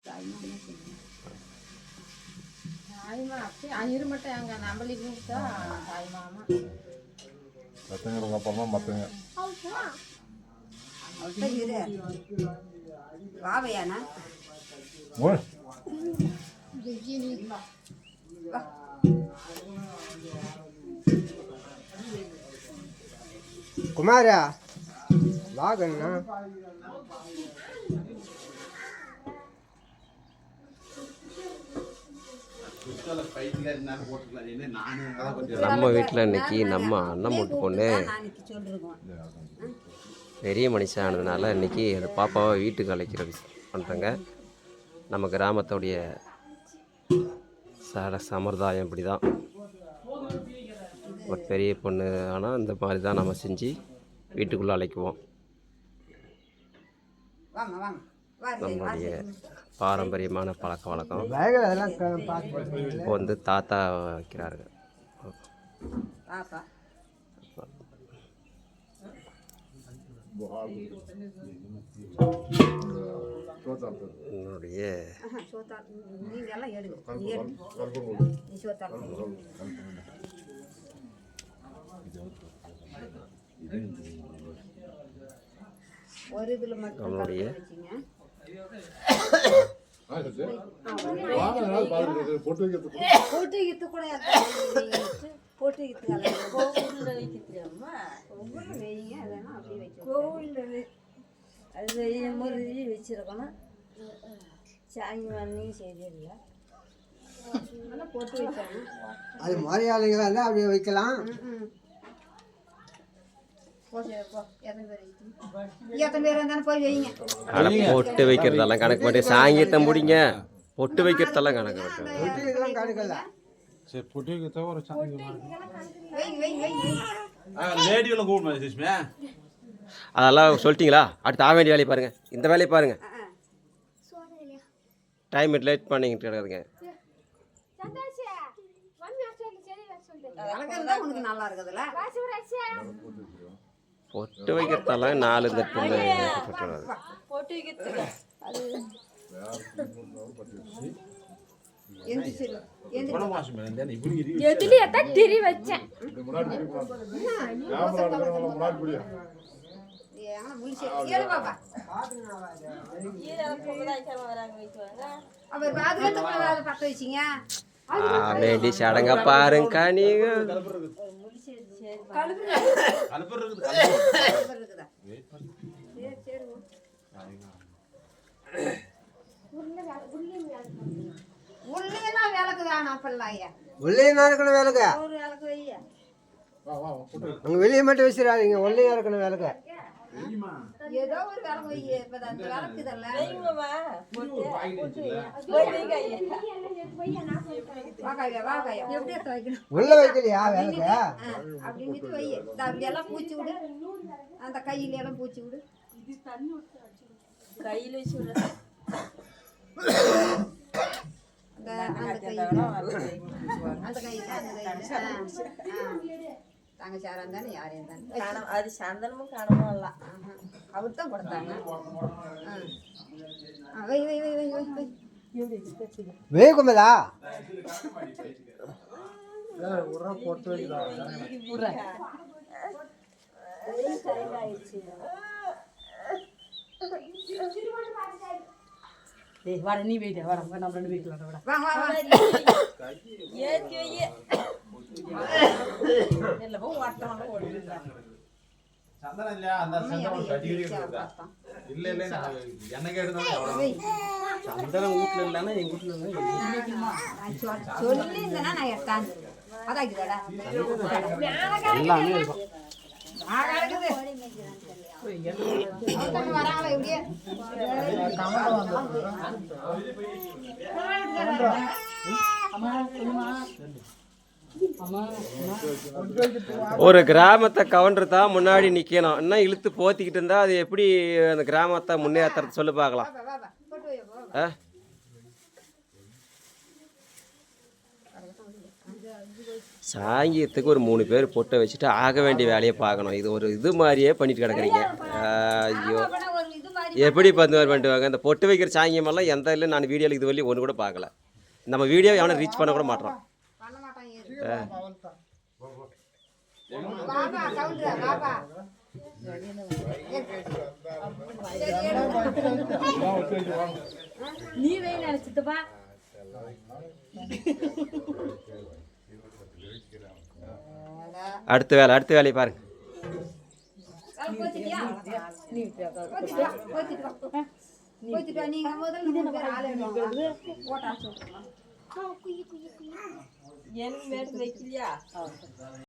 தாய்மா அப்படி இருமட்டும் எங்க நம்பளி கூப்பிட்டா தாய் மாமா மற்றவங்க அப்பா அம்மா மற்றவங்க வாவையானா குமாரா வாகண்ணா நம்ம வீட்டில் இன்னைக்கு நம்ம அண்ணன் மூட்டு பொண்ணு பெரிய மனுஷானதுனால இன்னைக்கு அது பாப்பாவை வீட்டுக்கு அழைக்கிற பண்ணுறங்க. நம்ம கிராமத்துடைய சம்பிரதாயம் இப்படி தான். ஒரு பெரிய பொண்ணு ஆனால் இந்த மாதிரி தான் நம்ம செஞ்சு வீட்டுக்குள்ளே அழைக்குவோம். நம்மளுடைய பாரம்பரியமான பழக்க வழக்கம். இப்போ வந்து தாத்தா வைக்கிறாருங்க. என்னுடைய நம்மளுடைய வச்சிருக்கணும். சாமி மண்ணையும் செய்தில்லை போட்டு வைப்பாங்க. அது மரியாதைகளாக இருந்தால் அப்படியே வைக்கலாம். பொட்டு வைக்கிறதெல்லாம் கணக்கு பண்ணி சாங்கியத்தை முடிங்க. பொட்டு வைக்கிறதெல்லாம் கணக்கு கணக்கில்ல. அதெல்லாம் சொல்லிட்டீங்களா? அடுத்து ஆக வேண்டிய வேலையை பாருங்கள். இந்த வேலையை பாருங்கள். டைம் லேட் பண்ணிக்கிட்டு கிடக்குதுங்க. பொட்டு வைக்கிறதெல்லாம் 4 இந்த பொண்ணு பொட்டு வைக்கிறது. வேண்டி சடங்க பாருங்கக்கா. நீங்க வெளியே மட்டும் வச்சிடாதீங்க. உள்ளே இருக்கணும் விளக்கு. ஏதோ ஒரு உள்ள வைக்கலையா விளக்கு? அப்படின்ட்டு வை. எல்லாம் பூச்சி விடு. அந்த கையில எல்லாம் பூச்சி விடு. கையில வச்சு விடு. அந்த கையில் தங்கச்சாரம் தானே யாரையும் தானே அது சந்தனமும் காணமும் இல்லை. அவர் தான் கொடுத்தாங்க. வை வை வை வை வை வே குமதா போட்டு வர நீ வெயிட் வர நம்ம 2 வீட்ல வர வாங்க வாங்க ஏத்தி வை. இல்ல போ வாட்டமா ஓடுங்க. சந்தன இல்ல அந்த சந்தன கட்டிகிரி இருக்கா? இல்ல இல்ல எனக்கு எடுத்தா சந்தன வீட்ல இல்லனா எங்க வீட்ல இல்ல. சொல்லிங்கனா நான் எடுத்தான். அதாக்கிடா. எல்லாமே இருக்கும். ஆகாடுது. என்ன வராங்களா இப்படியே? ஒரு கிராமத்தை கவுண்டர் தான் முன்னாடி நிற்கணும். இன்னும் இழுத்து போத்திக்கிட்டு இருந்தால் அது எப்படி அந்த கிராமத்தை முன்னேற்றது சொல்லி பார்க்கலாம். சாங்கியத்துக்கு ஒரு 3 பேர் பொட்டை வச்சுட்டு ஆக வேண்டிய வேலையை பார்க்கணும். இது ஒரு இது மாதிரியே பண்ணிட்டு கிடக்குறீங்க. ஐயோ எப்படி பந்து மாதிரி பண்ணிட்டுவாங்க இந்த பொட்டு வைக்கிற சாங்கியமெல்லாம் எந்த இல்லை நான் வீடியோவில் இது வரையும் ஒன்று கூட பார்க்கல நம்ம வீடியோ எவனை ரீச் பண்ண கூட மாட்டோம் பண்ண மாட்டான் ஏறு. பாபா கவுண்டரா பாபா நீ வை நினைச்சிட்டுப்பா அடுத்த வேலையை பாருங்க போச்சுட்டியா போச்சுட்டா நீங்க முதல்ல 3 பேர் ஆளு எடுவாங்க ஓட்டாச்சு எனக்கு மேட்டு வைக்கலையா